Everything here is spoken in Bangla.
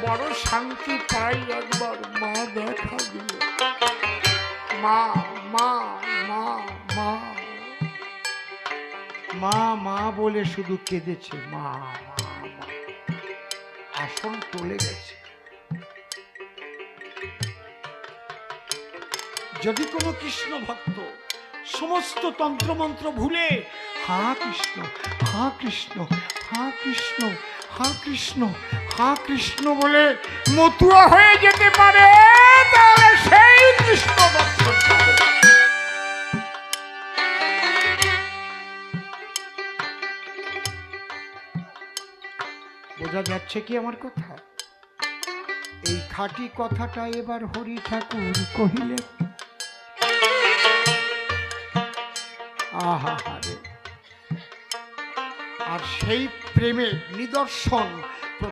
বড় শান্তি পাই একবার মা দেখা দিলে। মা মা মা মা মা মা বলে শুধু কেঁদেছে। মা আসন টলে গেছে। যদি কোনো কৃষ্ণ ভক্ত সমস্ত তন্ত্রমন্ত্র ভুলে হা কৃষ্ণ হা কৃষ্ণ হা কৃষ্ণ হা কৃষ্ণ হা কৃষ্ণ বলে মতুয়া হয়ে যেতে পারে, তাহলে সেই কৃষ্ণ দর্শন পাবে। বোঝা যাচ্ছে কি আমার কথা? এই খাঁটি কথাটা এবার হরি ঠাকুর কহিলেন। আহা হারে! আর সেই প্রেমের নিদর্শন